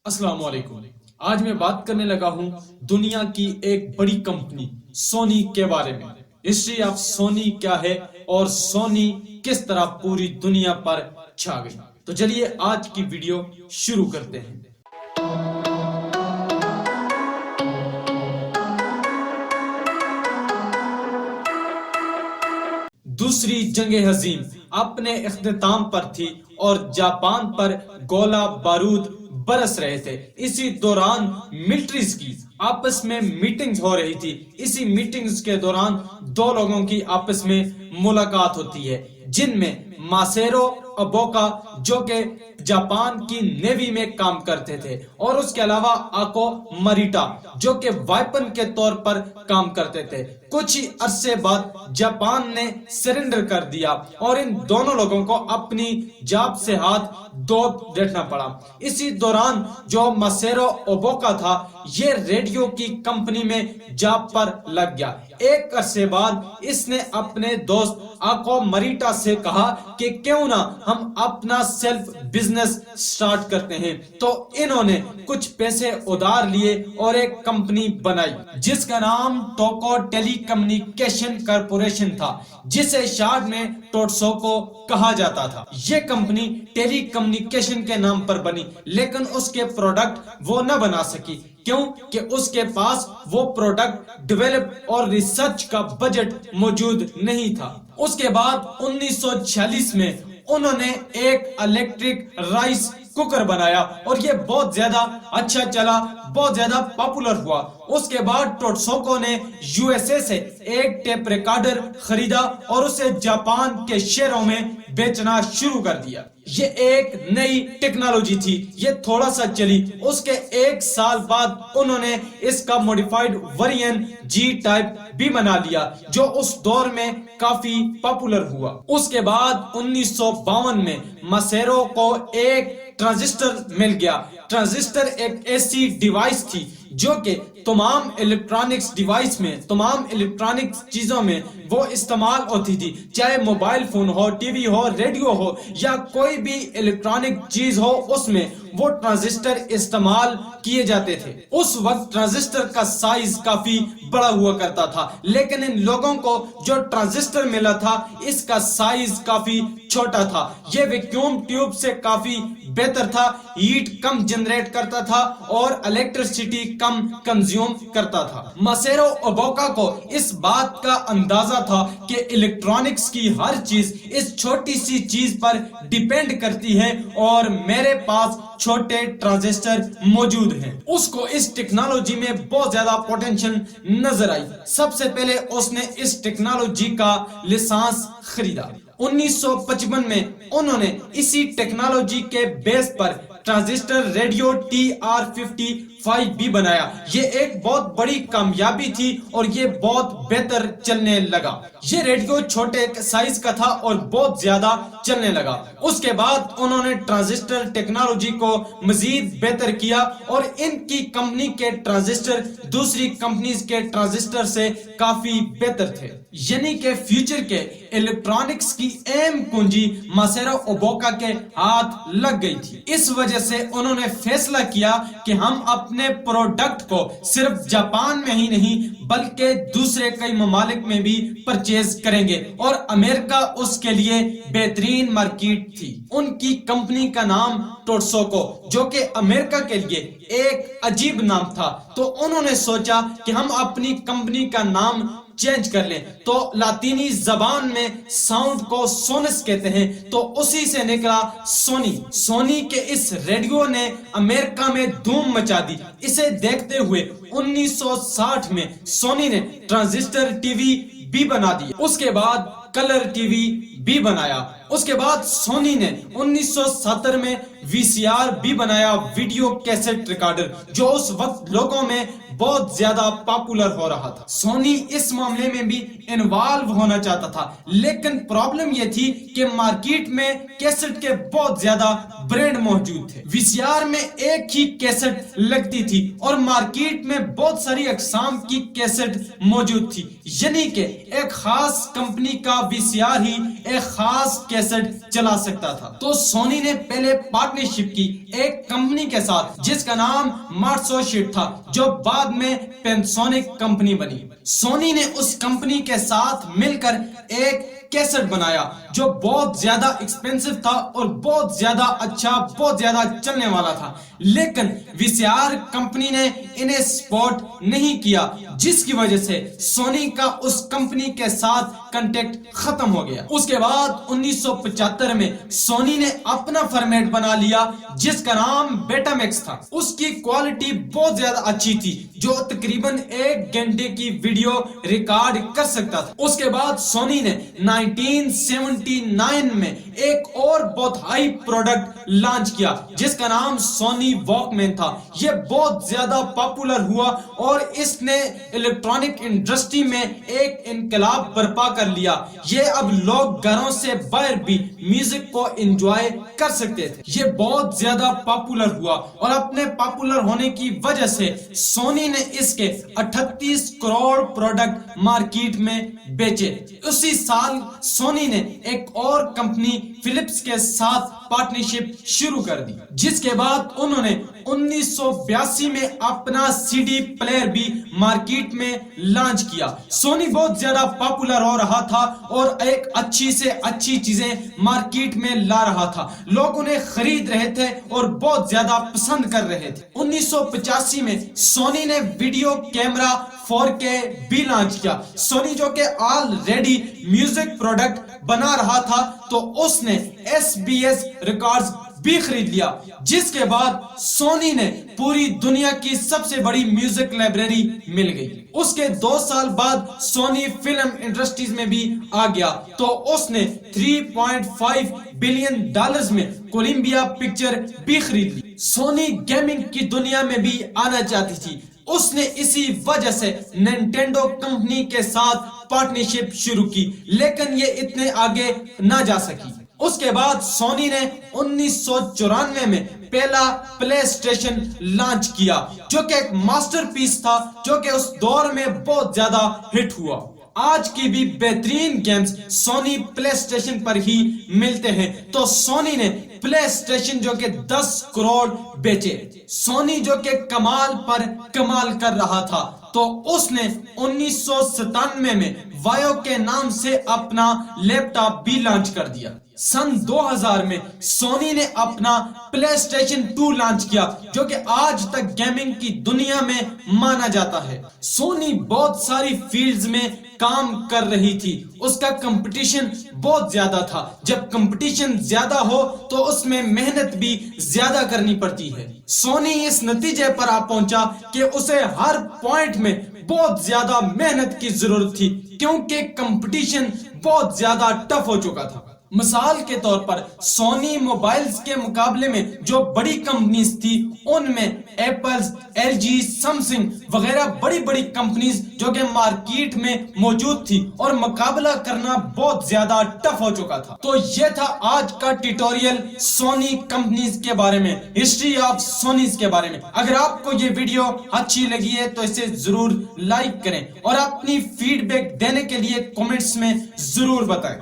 السلام علیکم۔ آج میں بات کرنے لگا ہوں دنیا کی ایک بڑی کمپنی سونی کے بارے میں۔ ہسٹری آف سونی کیا ہے اور سونی کس طرح پوری دنیا پر چھا گئی۔ تو چلیے آج کی ویڈیو شروع کرتے ہیں۔ دوسری جنگ عظیم اپنے اختتام پر تھی اور جاپان پر گولہ بارود برس رہے تھے۔ اسی دوران ملٹریز کی آپس میں میٹنگز ہو رہی تھی۔ اسی میٹنگز کے دوران دو لوگوں کی آپس میں ملاقات ہوتی ہے، جن میں ماسیرو اوبوکا جو کہ جاپان کی نیوی میں کام کرتے تھے، اور اس کے علاوہ آکو مریٹا جو کہ وائپن کے طور پر کام کرتے تھے۔ کچھ ہی عرصے بعد جاپان نے سرنڈر کر دیا اور ان دونوں لوگوں کو اپنی جاب سے ہاتھ دھو دیکھنا پڑا۔ اسی دوران جو ماسیرو اوبوکا تھا یہ ریڈیو کی کمپنی میں جاب پر لگ گیا۔ ایک عرصے بعد اس نے اپنے دوست آکو مریٹا سے کہا کہ کیوں نہ ہم اپنا سیلف بزنس سٹارٹ کرتے ہیں۔ تو انہوں نے کچھ پیسے ادھار لیے اور ایک کمپنی بنائی جس کا نام ٹوکو ٹیلی کمیونیکیشن کارپوریشن تھا، جسے شارٹ میں ٹوٹسوکو کہا جاتا تھا۔ یہ کمپنی ٹیلی کمیونیکیشن کے نام پر بنی، لیکن اس کے پروڈکٹ وہ نہ بنا سکی، کیوں کہ اس کے پاس وہ پروڈکٹ ڈیولپ اور ریسرچ کا بجٹ موجود نہیں تھا۔ اس کے بعد 1946 میں انہوں نے ایک الیکٹرک رائس کوکر بنایا اور یہ بہت زیادہ اچھا چلا، بہت زیادہ پاپولر ہوا۔ اس کے بعد ٹوٹسوکو نے یو ایس اے سے ایک ٹیپ ریکارڈر خریدا اور اسے جاپان کے شہروں میں بیچنا شروع کر دیا۔ یہ ایک نئی ٹیکنالوجی تھی، یہ تھوڑا سا چلی۔ اس کے ایک سال بعد انہوں نے اس کا موڈیفائڈ ورژن جی ٹائپ بھی بنا لیا جو اس دور میں کافی پاپولر ہوا۔ اس کے بعد 1952 میں ماسیرو کو ایک ٹرانزسٹر مل گیا۔ ٹرانزسٹر ایک ایسی ڈیوائس تھی جو کہ تمام الیکٹرانکس ڈیوائس میں، تمام الیکٹرانکس چیزوں میں وہ استعمال ہوتی تھی، چاہے موبائل فون ہو، ٹی وی ہو، ریڈیو ہو یا کوئی بھی الیکٹرانک چیز ہو، اس میں وہ ٹرانزسٹر استعمال کیے جاتے تھے۔ اس وقت ٹرانزسٹر کا سائز کافی بڑا ہوا کرتا تھا، لیکن ان لوگوں کو جو ٹرانزسٹر ملا تھا اس کا سائز کافی چھوٹا تھا۔ یہ ویکیوم ٹیوب سے کافی بہتر تھا، ہیٹ کم جنریٹ کرتا تھا اور الیکٹریسٹی کم کنزیوم کرتا تھا۔ ماسیرو اوبوکا کو اس بات کا اندازہ تھا کہ الیکٹرانکس کی ہر چیز اس چھوٹی سی چیز پر ڈیپینڈ کرتی ہے اور میرے پاس چھوٹے ٹرانزسٹر موجود ہیں۔ اس کو اس ٹیکنالوجی میں بہت زیادہ پوٹینشل نظر آئی۔ سب سے پہلے اس نے اس ٹیکنالوجی کا لائسنس خریدا۔ 1955 میں انہوں نے اسی ٹیکنالوجی کے بیس پر ٹرانزسٹر ریڈیو TR-55 بھی بنایا۔ یہ ایک بہت بڑی کامیابی تھی اور یہ بہت بہتر چلنے لگا۔ یہ ریڈیو چھوٹے سائز کا تھا اور بہت زیادہ چلنے لگا۔ اس کے بعد انہوں نے ٹرانزسٹر ٹیکنالوجی کو مزید بہتر کیا اور ان کی کمپنی کے ٹرانزسٹر دوسری کمپنیز کے ٹرانزسٹر سے کافی بہتر تھے، یعنی کہ فیوچر کے الیکٹرانکس کی اہم کنجی ماسیرو اوبوکا کے ہاتھ لگ گئی تھی۔ اس وجہ سے انہوں نے فیصلہ کیا کہ ہم اپنے پروڈکٹ کو صرف جاپان میں ہی نہیں بلکہ دوسرے کئی ممالک میں بھی پرچیز کریں گے، اور امریکہ اس کے لیے بہترین مارکیٹ تھی۔ ان کی کمپنی کا نام ٹوٹسوکو جو کہ امریکہ کے لیے ایک عجیب نام تھا، تو انہوں نے سوچا کہ ہم اپنی کمپنی کا نام چینج کر لیں، تو لاطینی زبان میں ساؤنڈ کو سونس کہتے ہیں، تو اسی سے نکلا سونی۔ سونی کے اس ریڈیو نے امریکہ میں دھوم مچا دی۔ اسے دیکھتے ہوئے 1960 میں سونی نے ٹرانزسٹر ٹی وی بھی بنا دیا۔ اس کے بعد کلر ٹی وی بھی بنایا۔ اس کے بعد سونی نے 1970 میں VCR بھی بنایا، ویڈیو کیسٹ ریکارڈر، جو اس وقت لوگوں میں بہت زیادہ پاپولر ہو رہا تھا۔ سونی اس معاملے میں بھی انوالو ہونا چاہتا تھا، لیکن پرابلم یہ تھی کہ مارکیٹ میں کیسٹ کے بہت زیادہ برانڈ موجود تھے۔ VCR میں ایک ہی کیسٹ لگتی تھی اور مارکیٹ میں بہت ساری اقسام کی کیسٹ موجود تھی، یعنی کہ ایک خاص کمپنی کا VCR ہی ایک خاص کیسٹ چلا سکتا تھا۔ تو سونی نے پہلے پارٹنرشپ کی ایک کمپنی کے ساتھ جس کا نام مارسوشیٹ تھا، جو بعد میں پینسونک کمپنی بنی۔ سونی نے اس کمپنی کے ساتھ مل کر ایک کیسٹ بنایا جو بہت زیادہ ایکسپینسو تھا اور بہت زیادہ اچھا، بہت زیادہ چلنے والا تھا، لیکن وی سی آر کمپنی نے انہیں سپورٹ نہیں کیا، جس کی وجہ سے سونی کا اس کمپنی کے ساتھ کنٹیکٹ ختم ہو گیا۔ اس کے بعد 1975 میں سونی نے اپنا فارمیٹ بنا لیا جس کا نام بیٹا میکس تھا۔ اس کی کوالٹی بہت زیادہ اچھی تھی، جو تقریباً 1 گھنٹے کی ویڈیو ریکارڈ کر سکتا تھا۔ اس کے بعد سونی نے 1979 میں ایک اور بہت ہائی پروڈکٹ لانچ کیا جس کا نام سونی واک مین تھا۔ یہ بہت زیادہ پاپولر ہوا اور اس نے الیکٹرانک انڈسٹری میں ایک انقلاب برپا کر لیا۔ یہ اب لوگ گھروں سے باہر بھی میوزک کو انجوائے کر سکتے تھے۔ یہ بہت زیادہ پاپولر ہوا اور اپنے پاپولر ہونے کی وجہ سے سونی نے اس کے 38 کروڑ پروڈکٹ مارکیٹ میں بیچے۔ اسی سال سونی نے ایک اور کمپنی فلپس کے ساتھ پارٹنرشپ شروع کر دی، جس کے بعد انہوں نے 1982 میں اپنا سی ڈی پلیئر بھی مارکیٹ میں لانچ کیا۔ سونی بہت زیادہ پاپولر ہو رہا تھا اور ایک اچھی سے اچھی چیزیں مارکیٹ میں لا رہا تھا، لوگ انہیں خرید رہے تھے اور بہت زیادہ پسند کر رہے تھے۔ 1985 میں سونی نے ویڈیو کیمرہ 4K بھی لانچ کیا۔ سونی جو کہ آلریڈی میوزک پروڈکٹ بنا رہا تھا تو اس نے SBS ریکارڈز بھی خرید لیا، جس کے بعد سونی نے پوری دنیا کی سب سے بڑی میوزک لائبریری مل گئی۔ اس کے 2 سال بعد سونی فلم انڈسٹریز میں بھی آ گیا تو اس نے $3.5 بلین میں کولمبیا پکچر بھی خرید لی۔ سونی گیمنگ کی دنیا میں بھی آنا چاہتی تھی، اس نے اسی وجہ سے نینٹینڈو کمپنی کے ساتھ پارٹنرشپ شروع کی، لیکن یہ اتنے آگے نہ جا سکی۔ اس کے بعد سونی نے 1994 میں پہلا پلے اسٹیشن لانچ کیا جو کہ ایک ماسٹر پیس تھا، جو کہ اس دور میں بہت زیادہ ہٹ ہوا۔ آج کی بھی بہترین گیمز سونی پلے اسٹیشن پر ہی ملتے ہیں، تو سونی نے پلے اسٹیشن جو کہ 10 کروڑ بیچے۔ سونی جو کہ کمال پر کمال کر رہا تھا تو اس نے 1997 میں وایو کے نام سے اپنا لیپ ٹاپ بھی لانچ کر دیا۔ سن 2000 میں سونی نے اپنا پلے اسٹیشن 2 لانچ کیا جو کہ آج تک گیمنگ کی دنیا میں مانا جاتا ہے۔ سونی بہت ساری فیلڈز میں کام کر رہی تھی، اس کا کمپٹیشن بہت زیادہ تھا۔ جب کمپٹیشن زیادہ ہو تو اس میں محنت بھی زیادہ کرنی پڑتی ہے۔ سونی اس نتیجے پر آ پہنچا کہ اسے ہر پوائنٹ میں بہت زیادہ محنت کی ضرورت تھی، کیونکہ کمپٹیشن بہت زیادہ ٹف ہو چکا تھا۔ مثال کے طور پر سونی موبائلز کے مقابلے میں جو بڑی کمپنیز تھی ان میں ایپلز، ایل جی، سمسنگ وغیرہ بڑی بڑی کمپنیز جو کہ مارکیٹ میں موجود تھی اور مقابلہ کرنا بہت زیادہ ٹف ہو چکا تھا۔ تو یہ تھا آج کا ٹیوٹوریل سونی کمپنیز کے بارے میں، ہسٹری آف سونیز کے بارے میں۔ اگر آپ کو یہ ویڈیو اچھی لگی ہے تو اسے ضرور لائک کریں اور اپنی فیڈ بیک دینے کے لیے کمنٹس میں ضرور بتائیں۔